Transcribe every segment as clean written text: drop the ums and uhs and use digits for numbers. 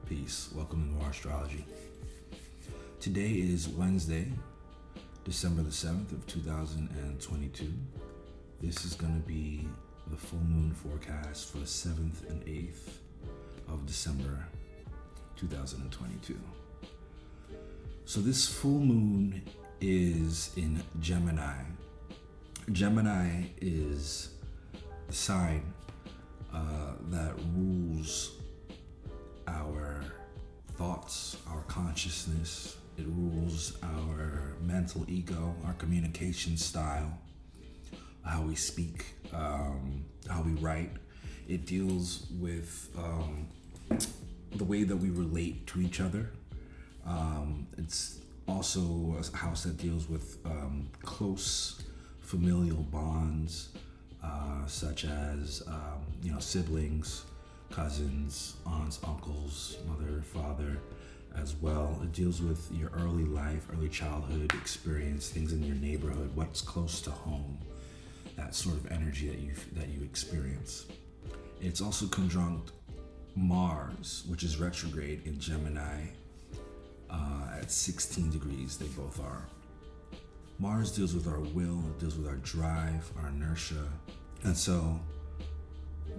Peace. Welcome to Nwar Astrology. Today is Wednesday, December the 7th of 2022. This is going to be the full moon forecast for the 7th and 8th of December 2022. So this full moon is in Gemini. Gemini is the sign that rules our thoughts, our consciousness. It rules our mental ego, our communication style, how we speak, how we write. It deals with the way that we relate to each other. It's also a house that deals with close familial bonds, such as siblings, cousins, aunts, uncles, mother, father, as well. It deals with your early life, early childhood experience, things in your neighborhood, what's close to home, that sort of energy that you experience. It's also conjunct Mars, which is retrograde in Gemini at 16 degrees. They both are. Mars deals with our will, it deals with our drive, our inertia. And so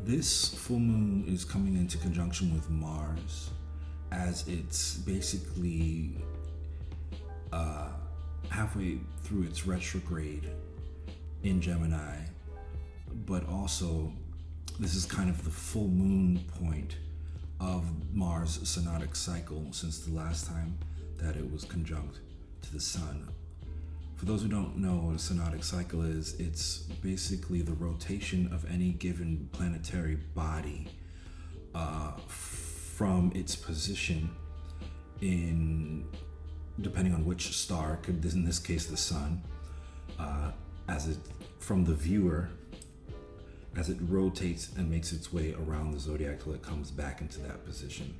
this full moon is coming into conjunction with Mars as it's basically halfway through its retrograde in Gemini, but also this is kind of the full moon point of Mars' synodic cycle since the last time that it was conjunct to the Sun. For those who don't know what a synodic cycle is, it's basically the rotation of any given planetary body from its position depending on which star, in this case the Sun, from the viewer, as it rotates and makes its way around the zodiac till it comes back into that position.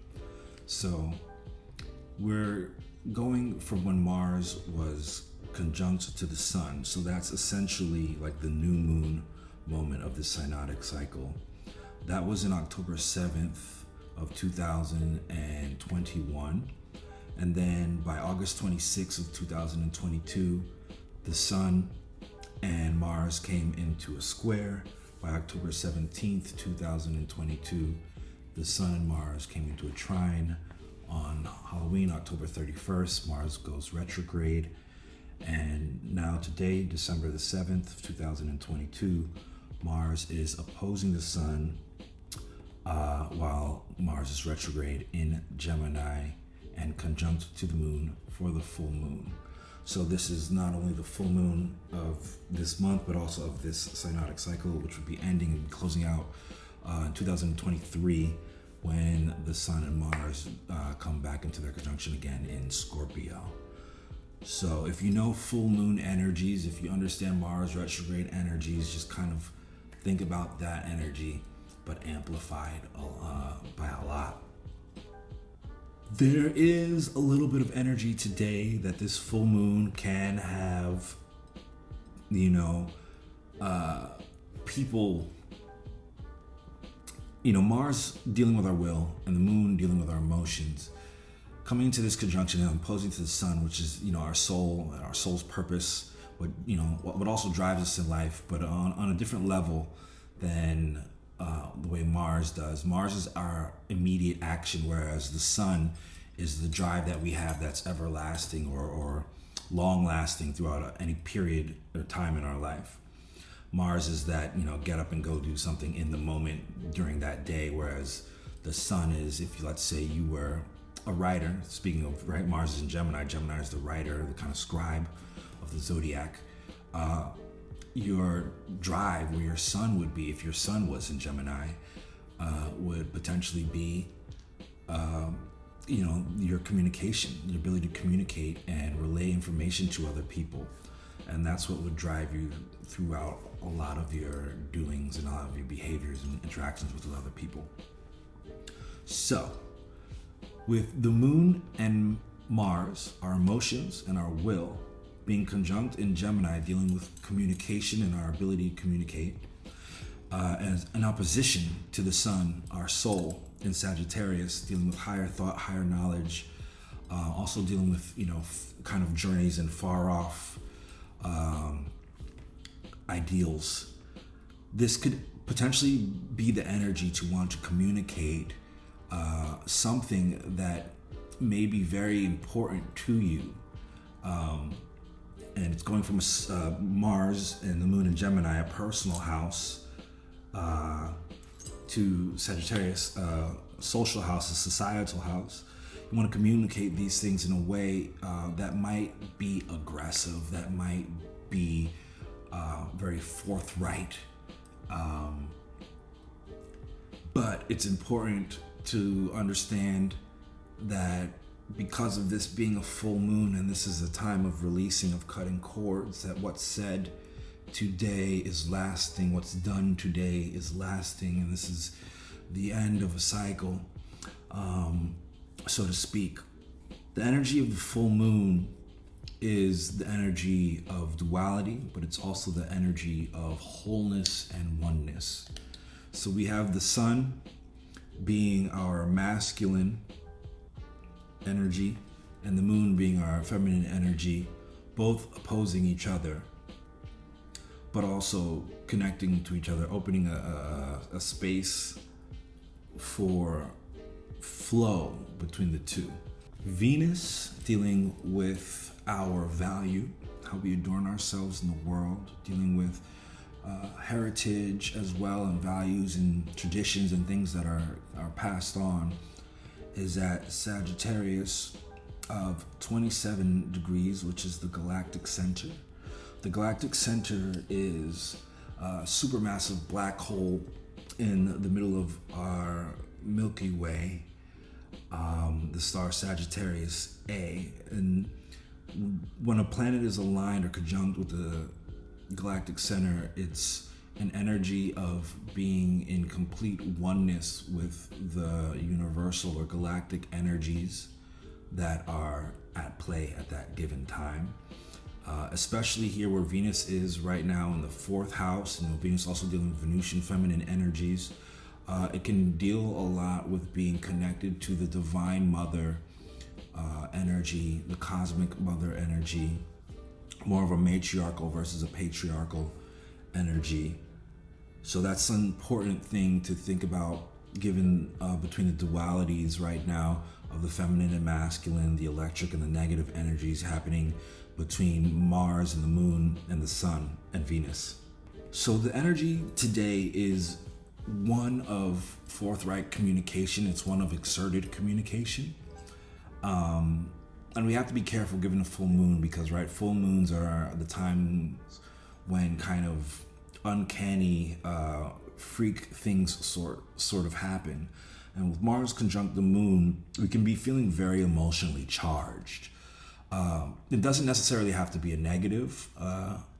So we're going from when Mars was conjunct to the Sun, so that's essentially like the new moon moment of the synodic cycle. That was in October 7th of 2021, and then by August 26th of 2022, the Sun and Mars came into a square. By October 17th, 2022, the Sun and Mars came into a trine. On Halloween, October 31st, Mars goes retrograde. And now today, December the 7th of 2022, Mars is opposing the Sun while Mars is retrograde in Gemini and conjunct to the Moon for the full moon. So this is not only the full moon of this month, but also of this synodic cycle, which would be ending and closing out in 2023 when the Sun and Mars come back into their conjunction again in Scorpio. So if you know full moon energies, if you understand Mars retrograde energies, just kind of think about that energy, but amplified by a lot. There is a little bit of energy today that this full moon can have, people, Mars dealing with our will and the moon dealing with our emotions. Coming into this conjunction and opposing to the Sun, which is, our soul and our soul's purpose, what also drives us in life, but on a different level than the way Mars does. Mars is our immediate action, whereas the Sun is the drive that we have that's everlasting or long-lasting throughout any period or time in our life. Mars is that, get up and go do something in the moment during that day, whereas the Sun is, if let's say you were a writer, speaking of, right, Mars is in Gemini. Gemini is the writer, the kind of scribe of the zodiac. Your drive, where your Sun would be, if your Sun was in Gemini, would potentially be, your communication, your ability to communicate and relay information to other people. And that's what would drive you throughout a lot of your doings and a lot of your behaviors and interactions with other people. So, with the Moon and Mars, our emotions and our will being conjunct in Gemini, dealing with communication and our ability to communicate, as an opposition to the Sun, our soul, in Sagittarius, dealing with higher thought, higher knowledge, also dealing with, kind of journeys and far off ideals. This could potentially be the energy to want to communicate something that may be very important to you. And it's going from Mars and the moon in Gemini, a personal house, to Sagittarius, social house, a societal house. You want to communicate these things in a way that might be aggressive, that might be very forthright. But it's important to understand that because of this being a full moon, and this is a time of releasing, of cutting cords, that what's said today is lasting, what's done today is lasting, and this is the end of a cycle, so to speak. The energy of the full moon is the energy of duality, but it's also the energy of wholeness and oneness. So we have the sun being our masculine energy and the moon being our feminine energy, both opposing each other, but also connecting to each other, opening a space for flow between the two. Venus dealing with our value, how we adorn ourselves in the world, dealing with heritage as well, and values and traditions and things that are passed on, is at Sagittarius of 27 degrees, which is the galactic center. The galactic center is a supermassive black hole in the middle of our Milky Way, the star Sagittarius A. And when a planet is aligned or conjunct with the galactic center, it's an energy of being in complete oneness with the universal or galactic energies that are at play at that given time. Especially here where Venus is right now in the fourth house, Venus also dealing with Venusian feminine energies. It can deal a lot with being connected to the divine mother energy, the cosmic mother energy, more of a matriarchal versus a patriarchal energy. So that's an important thing to think about, given between the dualities right now of the feminine and masculine, the electric and the negative energies happening between Mars and the moon and the sun and Venus. So the energy today is one of forthright communication. It's one of exerted communication. And we have to be careful given the full moon because, full moons are the times when kind of uncanny freak things sort of happen. And with Mars conjunct the moon, we can be feeling very emotionally charged. It doesn't necessarily have to be a negative,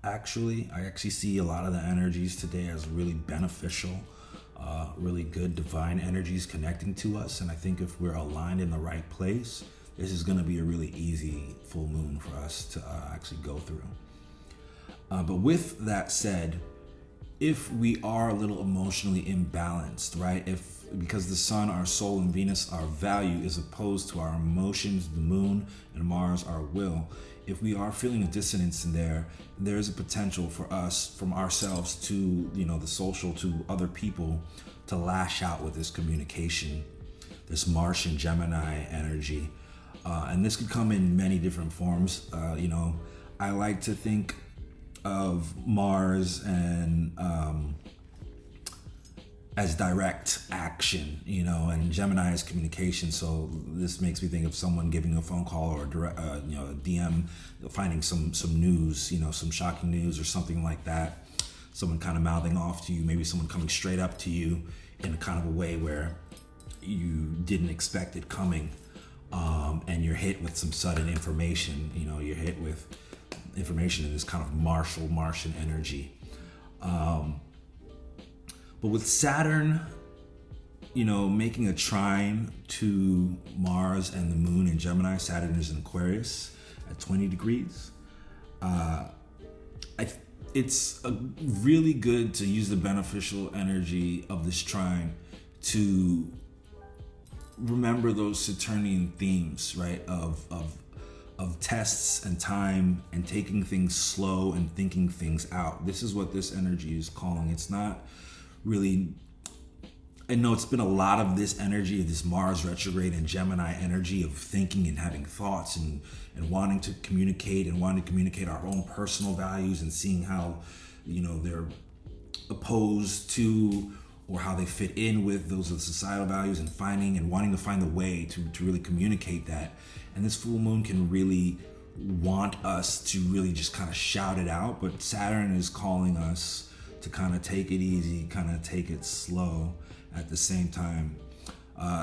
actually. I actually see a lot of the energies today as really beneficial, really good divine energies connecting to us. And I think if we're aligned in the right place, this is going to be a really easy full moon for us to actually go through. But with that said, if we are a little emotionally imbalanced, because the sun, our soul, and Venus, our value, is opposed to our emotions, the moon, and Mars, our will. If we are feeling a dissonance in there is a potential for us, from ourselves to, the social, to other people, to lash out with this communication, this Martian Gemini energy. And this could come in many different forms. I like to think of Mars and as direct action, and Gemini is communication. So this makes me think of someone giving a phone call or a DM, finding some news, some shocking news or something like that. Someone kind of mouthing off to you, maybe someone coming straight up to you in a kind of a way where you didn't expect it coming. And you're hit with some sudden information, you're hit with information in this kind of Martian energy. But with Saturn, making a trine to Mars and the moon in Gemini, Saturn is in Aquarius at 20 degrees. It's really good to use the beneficial energy of this trine to remember those Saturnian themes, right? Of tests and time and taking things slow and thinking things out. This is what this energy is calling. It's not really, I know it's been a lot of this energy of this Mars retrograde and Gemini energy of thinking and having thoughts and wanting to communicate our own personal values and seeing how, they're opposed to or how they fit in with those of societal values, and wanting to find the way to really communicate that. And this full moon can really want us to really just kind of shout it out, but Saturn is calling us to kind of take it easy, kind of take it slow at the same time.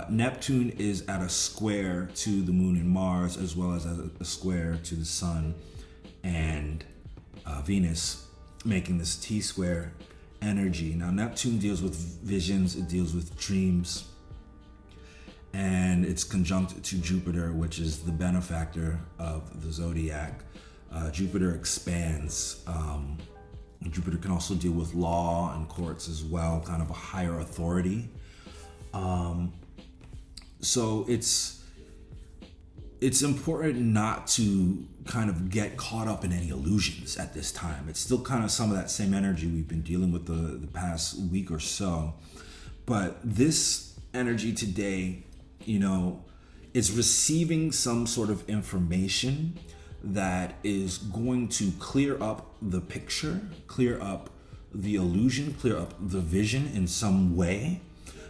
Neptune is at a square to the moon and Mars, as well as a square to the sun and Venus, making this T-square energy. Now, Neptune deals with visions, it deals with dreams, and it's conjunct to Jupiter, which is the benefactor of the zodiac. Jupiter expands. Jupiter can also deal with law and courts as well, kind of a higher authority. So it's important not to kind of get caught up in any illusions at this time. It's still kind of some of that same energy we've been dealing with the past week or so. But this energy today, is receiving some sort of information that is going to clear up the picture, clear up the illusion, clear up the vision in some way.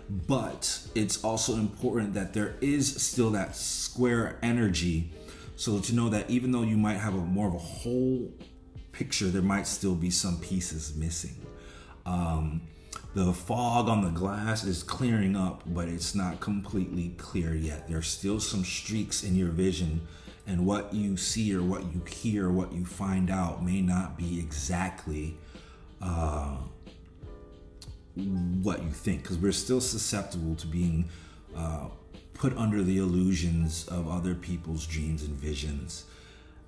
But it's also important that there is still that square energy. So to know that even though you might have more of a whole picture, there might still be some pieces missing. The fog on the glass is clearing up, but it's not completely clear yet. There's still some streaks in your vision, and what you see or what you hear, what you find out may not be exactly what you think, because we're still susceptible to being put under the illusions of other people's dreams and visions.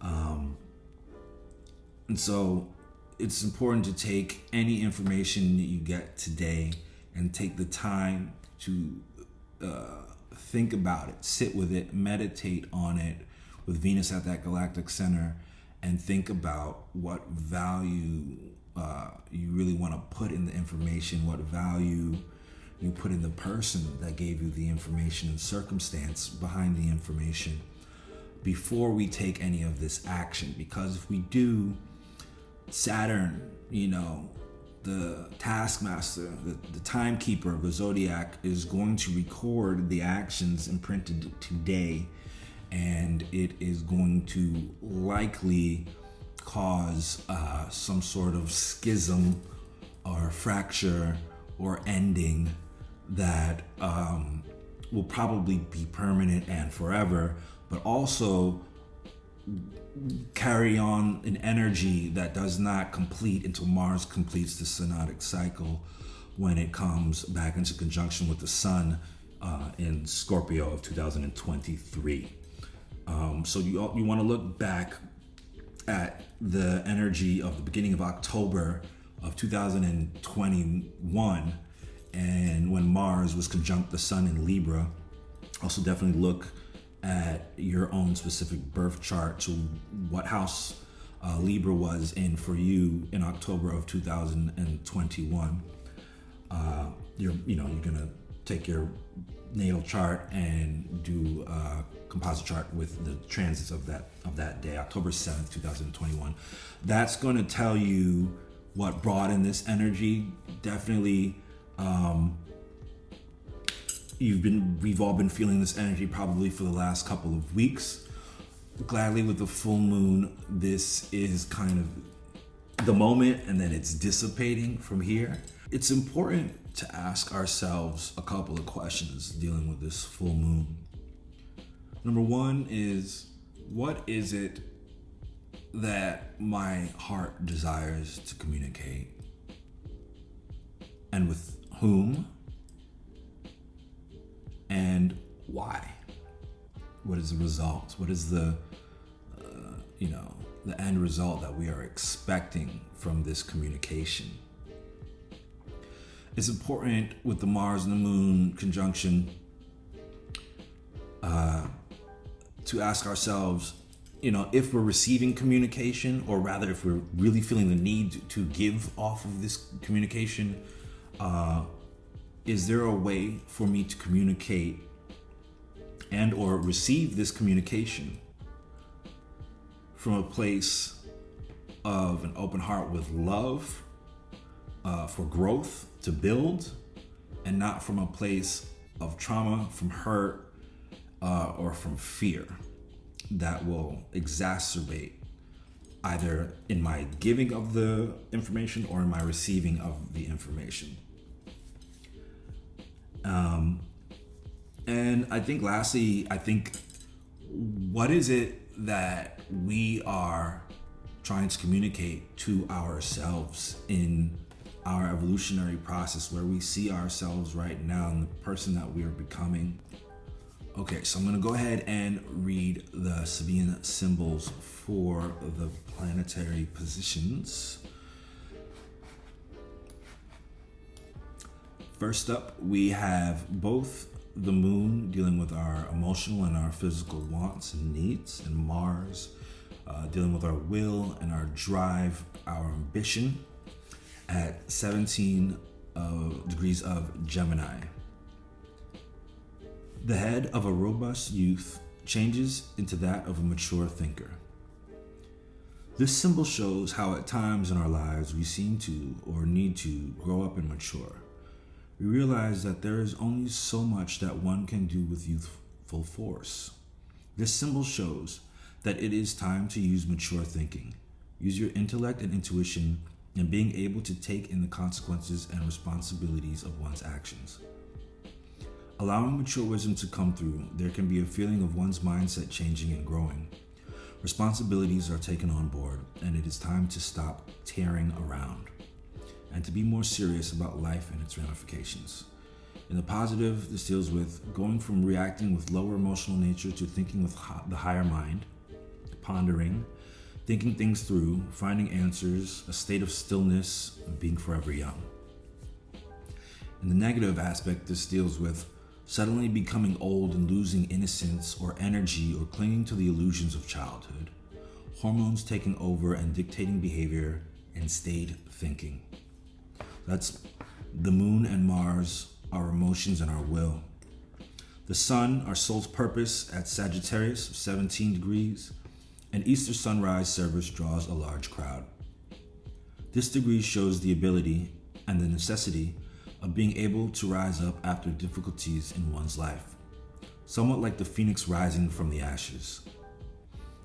And so it's important to take any information that you get today and take the time to think about it, sit with it, meditate on it with Venus at that galactic center, and think about what value you really want to put in the information, what value you put in the person that gave you the information and circumstance behind the information before we take any of this action. Because if we do, Saturn, the taskmaster, the timekeeper of the zodiac, is going to record the actions imprinted today, and it is going to likely cause some sort of schism or fracture or ending that will probably be permanent and forever, but also carry on an energy that does not complete until Mars completes the synodic cycle, when it comes back into conjunction with the Sun in Scorpio of 2023. So you want to look back at the energy of the beginning of October of 2021, and when Mars was conjunct the Sun in Libra. Also definitely look at your own specific birth chart to what house Libra was in for you in October of 2021. You're gonna take your natal chart and do a composite chart with the transits of that day, October 7th, 2021. That's going to tell you what brought in this energy. Definitely, we've all been feeling this energy probably for the last couple of weeks. Gladly, with the full moon, this is kind of the moment, and then it's dissipating from here. It's important to ask ourselves a couple of questions dealing with this full moon. Number one is, what is it that my heart desires to communicate? And with whom? And why? What is the result? What is the end result that we are expecting from this communication? It's important with the Mars and the Moon conjunction to ask ourselves, if we're receiving communication, or rather if we're really feeling the need to give off of this communication, is there a way for me to communicate and or receive this communication from a place of an open heart with love, for growth, to build, and not from a place of trauma, from hurt, or from fear that will exacerbate either in my giving of the information or in my receiving of the information. And I think lastly, what is it that we are trying to communicate to ourselves in our evolutionary process, where we see ourselves right now and the person that we are becoming? Okay, so I'm going to go ahead and read the Sabian symbols for the planetary positions. First up, we have both the moon dealing with our emotional and our physical wants and needs, and Mars dealing with our will and our drive, our ambition, at 17 degrees of Gemini. The head of a robust youth changes into that of a mature thinker. This symbol shows how at times in our lives we seem to or need to grow up and mature. We realize that there is only so much that one can do with youthful force. This symbol shows that it is time to use mature thinking, use your intellect and intuition, and being able to take in the consequences and responsibilities of one's actions. Allowing mature wisdom to come through, there can be a feeling of one's mindset changing and growing. Responsibilities are taken on board, and it is time to stop tearing around and to be more serious about life and its ramifications. In the positive, this deals with going from reacting with lower emotional nature to thinking with the higher mind, pondering, thinking things through, finding answers, a state of stillness, and being forever young. In the negative aspect, this deals with suddenly becoming old and losing innocence or energy or clinging to the illusions of childhood, hormones taking over and dictating behavior, and stayed thinking. That's the moon and Mars, our emotions and our will. The sun, our soul's purpose, at Sagittarius, 17 degrees, and Easter sunrise service draws a large crowd. This degree shows the ability and the necessity of being able to rise up after difficulties in one's life, somewhat like the phoenix rising from the ashes.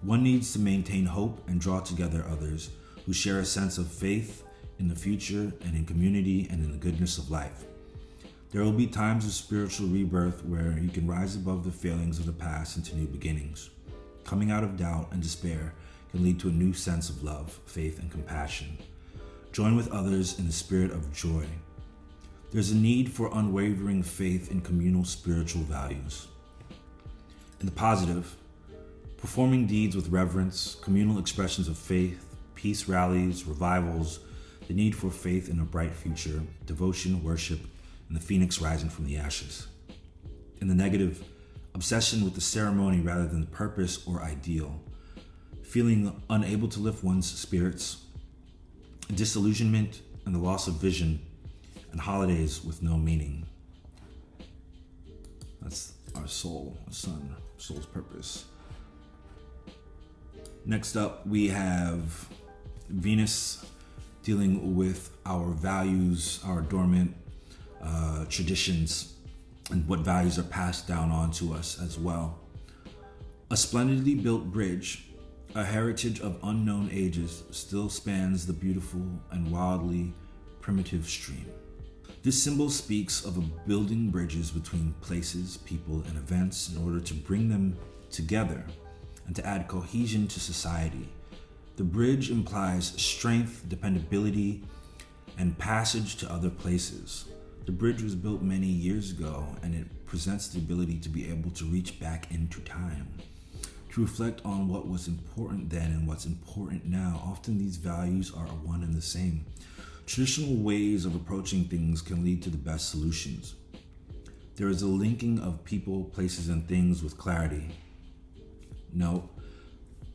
One needs to maintain hope and draw together others who share a sense of faith in the future and in community and in the goodness of life. There will be times of spiritual rebirth where you can rise above the failings of the past into new beginnings. Coming out of doubt and despair can lead to a new sense of love, faith, and compassion. Join with others in the spirit of joy. There's a need for unwavering faith in communal spiritual values. In the positive, performing deeds with reverence, communal expressions of faith, peace rallies, revivals, the need for faith in a bright future, devotion, worship, and the phoenix rising from the ashes. In the negative, obsession with the ceremony rather than the purpose or ideal, feeling unable to lift one's spirits, disillusionment and the loss of vision, and holidays with no meaning. That's our soul, the sun, soul's purpose. Next up, we have Venus dealing with our values, our dormant traditions, and what values are passed down onto us as well. A splendidly built bridge, a heritage of unknown ages, still spans the beautiful and wildly primitive stream. This symbol speaks of building bridges between places, people, and events in order to bring them together and to add cohesion to society. The bridge implies strength, dependability, and passage to other places. The bridge was built many years ago, and it presents the ability to be able to reach back into time, to reflect on what was important then and what's important now. Often these values are one and the same. Traditional ways of approaching things can lead to the best solutions. There is a linking of people, places, and things with clarity. Note,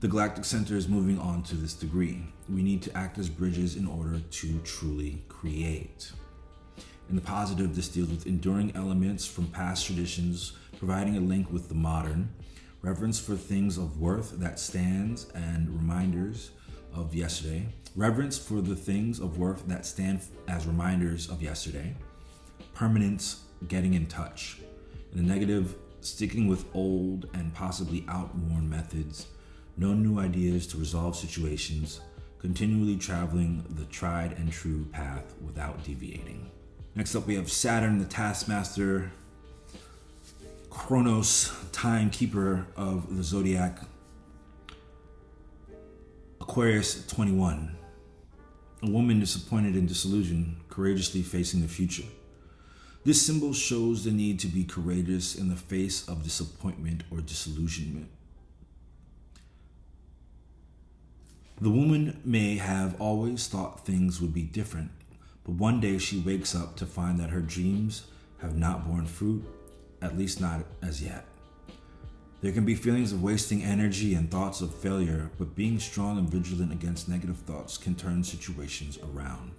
the galactic center is moving on to this degree. We need to act as bridges in order to truly create. In the positive, this deals with enduring elements from past traditions, providing a link with the modern, reverence for things of worth that stands and reminders of yesterday, reverence for the things of worth that stand as reminders of yesterday, permanence, getting in touch. In the negative, sticking with old and possibly outworn methods, no new ideas to resolve situations, continually traveling the tried and true path without deviating. Next up, we have Saturn, the taskmaster, Chronos, timekeeper of the zodiac, Aquarius 21. A woman disappointed and disillusioned, courageously facing the future. This symbol shows the need to be courageous in the face of disappointment or disillusionment. The woman may have always thought things would be different, but one day she wakes up to find that her dreams have not borne fruit, at least not as yet. There can be feelings of wasting energy and thoughts of failure, but being strong and vigilant against negative thoughts can turn situations around.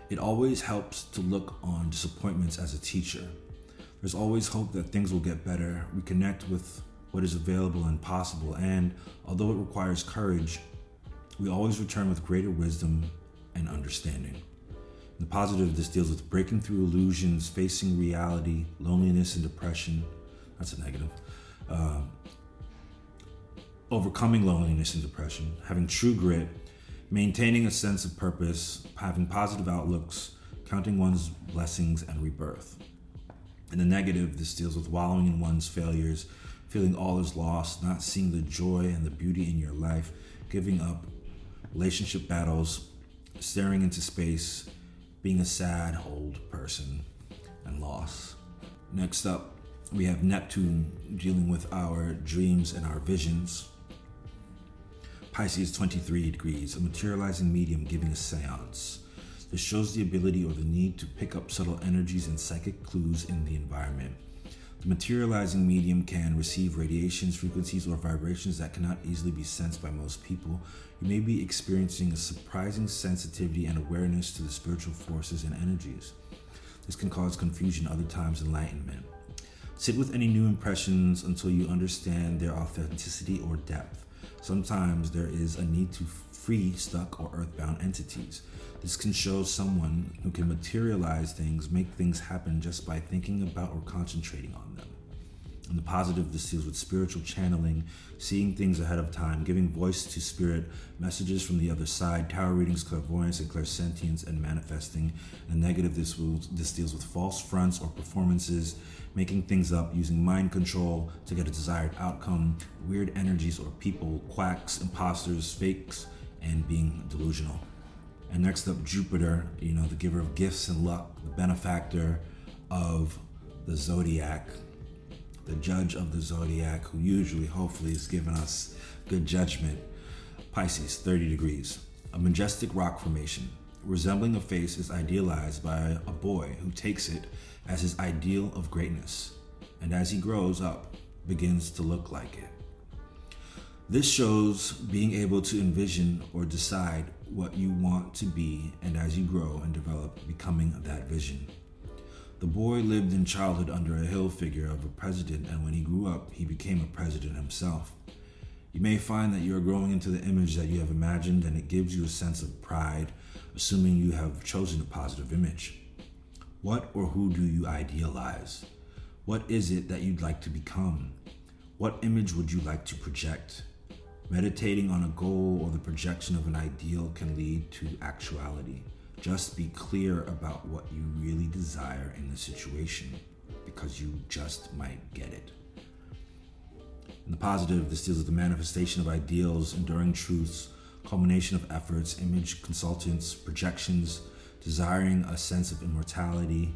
It always helps to look on disappointments as a teacher. There's always hope that things will get better. We connect with what is available and possible, and although it requires courage, we always return with greater wisdom and understanding. In the positive, this deals with breaking through illusions, facing reality, loneliness and depression. That's a negative. Overcoming loneliness and depression, having true grit, maintaining a sense of purpose, having positive outlooks, counting one's blessings and rebirth. In the negative, this deals with wallowing in one's failures, feeling all is lost, not seeing the joy and the beauty in your life, giving up, relationship battles, staring into space, being a sad old person, and loss. Next up, we have Neptune dealing with our dreams and our visions. Pisces 23 degrees, a materializing medium giving a seance. This shows the ability or the need to pick up subtle energies and psychic clues in the environment. The materializing medium can receive radiations, frequencies, or vibrations that cannot easily be sensed by most people. You may be experiencing a surprising sensitivity and awareness to the spiritual forces and energies. This can cause confusion, other times enlightenment. Sit with any new impressions until you understand their authenticity or depth. Sometimes there is a need to free stuck or earthbound entities. This can show someone who can materialize things, make things happen just by thinking about or concentrating on them. In the positive, this deals with spiritual channeling, seeing things ahead of time, giving voice to spirit, messages from the other side, tarot readings, clairvoyance, and clairsentience, and manifesting. In the negative, this deals with false fronts or performances, making things up, using mind control to get a desired outcome, weird energies or people, quacks, imposters, fakes, and being delusional. And next up, Jupiter, the giver of gifts and luck, the benefactor of the zodiac, the judge of the zodiac, who usually, hopefully, is giving us good judgment. Pisces 30 degrees, a majestic rock formation. Resembling a face is idealized by a boy who takes it as his ideal of greatness, and as he grows up, begins to look like it. This shows being able to envision or decide what you want to be, and as you grow and develop, becoming that vision. The boy lived in childhood under a hill figure of a president, and when he grew up, he became a president himself. You may find that you are growing into the image that you have imagined, and it gives you a sense of pride, assuming you have chosen a positive image. What or who do you idealize? What is it that you'd like to become? What image would you like to project? Meditating on a goal or the projection of an ideal can lead to actuality. Just be clear about what you really desire in the situation, because you just might get it. In the positive, this deals with the manifestation of ideals, enduring truths, culmination of efforts, image consultants, projections, desiring a sense of immortality,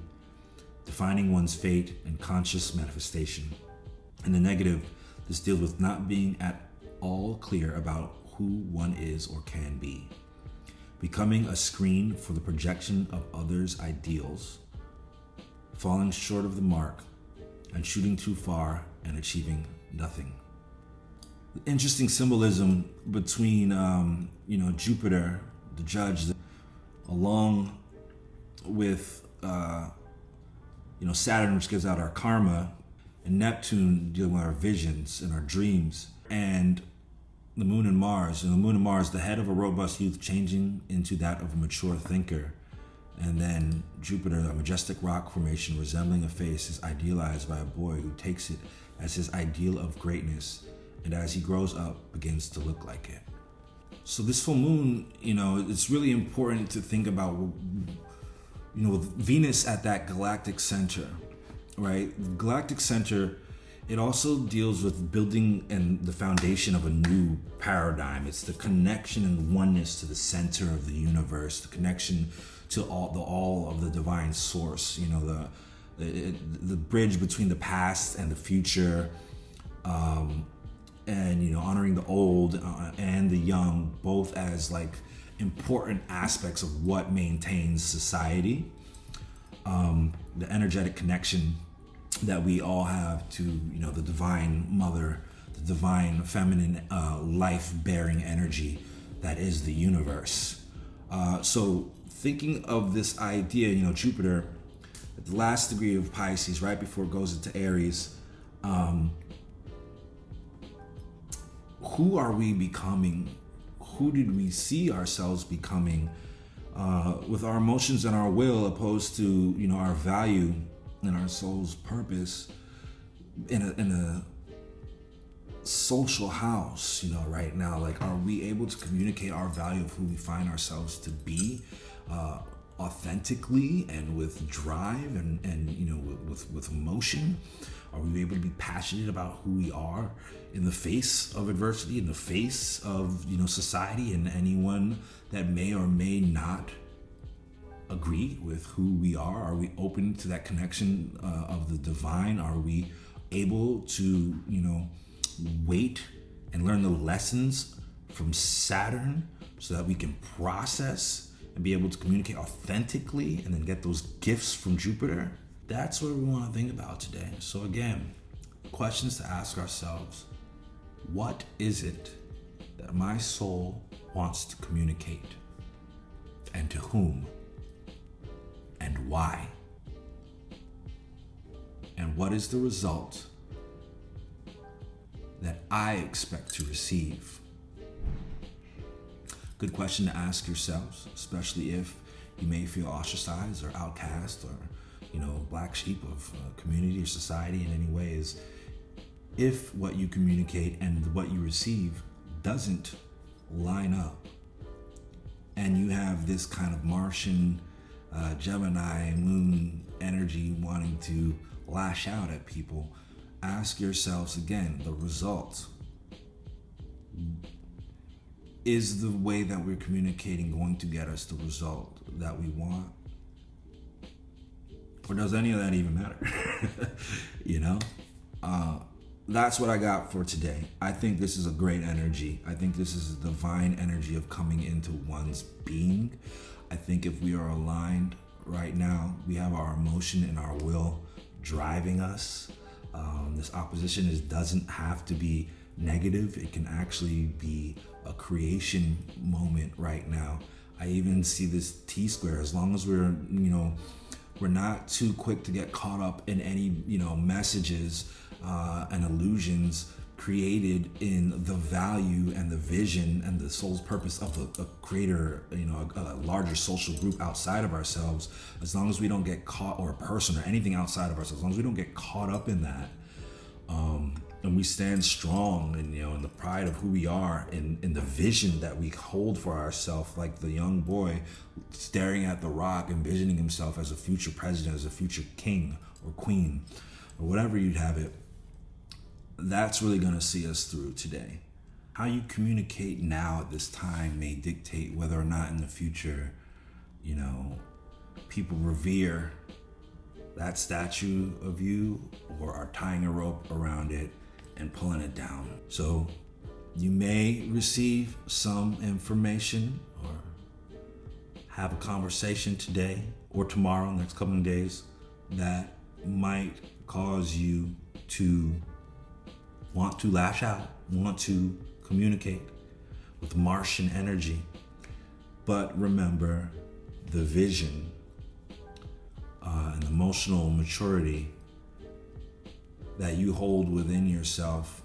defining one's fate, and conscious manifestation. In the negative, this deals with not being at all clear about who one is or can be. Becoming a screen for the projection of others' ideals. falling short of the mark, and shooting too far and achieving nothing. The interesting symbolism between, Jupiter, the judge, along with, Saturn, which gives out our karma, and Neptune dealing with our visions and our dreams, and the Moon and Mars. And the Moon and Mars, the head of a robust youth changing into that of a mature thinker. And then Jupiter, a majestic rock formation resembling a face, is idealized by a boy who takes it as his ideal of greatness, and as he grows up, begins to look like it. So this full moon, it's really important to think about, Venus at that galactic center, right? The galactic center, it also deals with building and the foundation of a new paradigm. It's the connection and oneness to the center of the universe, the connection to all of the divine source, the bridge between the past and the future, and honoring the old and the young, both as like important aspects of what maintains society. The energetic connection that we all have to the divine mother, the divine feminine life-bearing energy that is the universe. So thinking of this idea, Jupiter at the last degree of Pisces, right before it goes into Aries, who are we becoming? Who did we see ourselves becoming with our emotions and our will, opposed to our value and our soul's purpose in a social house? Right now, like, are we able to communicate our value of who we find ourselves to be authentically and with drive and with emotion? Are we able to be passionate about who we are in the face of adversity, in the face of society and anyone that may or may not agree with who we are? Are we open to that connection of the divine? Are we able to wait and learn the lessons from Saturn so that we can process and be able to communicate authentically and then get those gifts from Jupiter? That's what we want to think about today. So again, questions to ask ourselves. What is it that my soul wants to communicate? And to whom? And why? And what is the result that I expect to receive? Good question to ask yourselves, especially if you may feel ostracized or outcast or black sheep of community or society in any ways. If what you communicate and what you receive doesn't line up, and you have this kind of Martian Gemini moon energy wanting to lash out at people, ask yourselves again, the result. Is the way that we're communicating going to get us the result that we want? Or does any of that even matter? That's what I got for today. I think this is a great energy. I think this is a divine energy of coming into one's being. I think if we are aligned right now, we have our emotion and our will driving us. This opposition doesn't have to be negative. It can actually be a creation moment right now. I even see this T-square, as long as we're not too quick to get caught up in any messages and illusions created in the value and the vision and the soul's purpose of a creator, a larger social group outside of ourselves. As long as we don't get caught, or a person or anything outside of ourselves, as long as we don't get caught up in that, and we stand strong and in the pride of who we are, in the vision that we hold for ourselves, like the young boy staring at the rock, envisioning himself as a future president, as a future king or queen, or whatever you'd have it. That's really going to see us through today. How you communicate now at this time may dictate whether or not in the future, people revere that statue of you or are tying a rope around it and pulling it down. So you may receive some information or have a conversation today or tomorrow, next couple of days, that might cause you to want to lash out, want to communicate with Martian energy. But remember, the vision and emotional maturity that you hold within yourself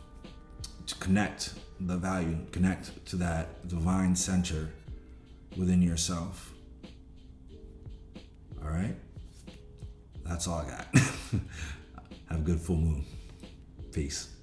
to connect the value, connect to that divine center within yourself. All right? That's all I got. Have a good full moon. Peace.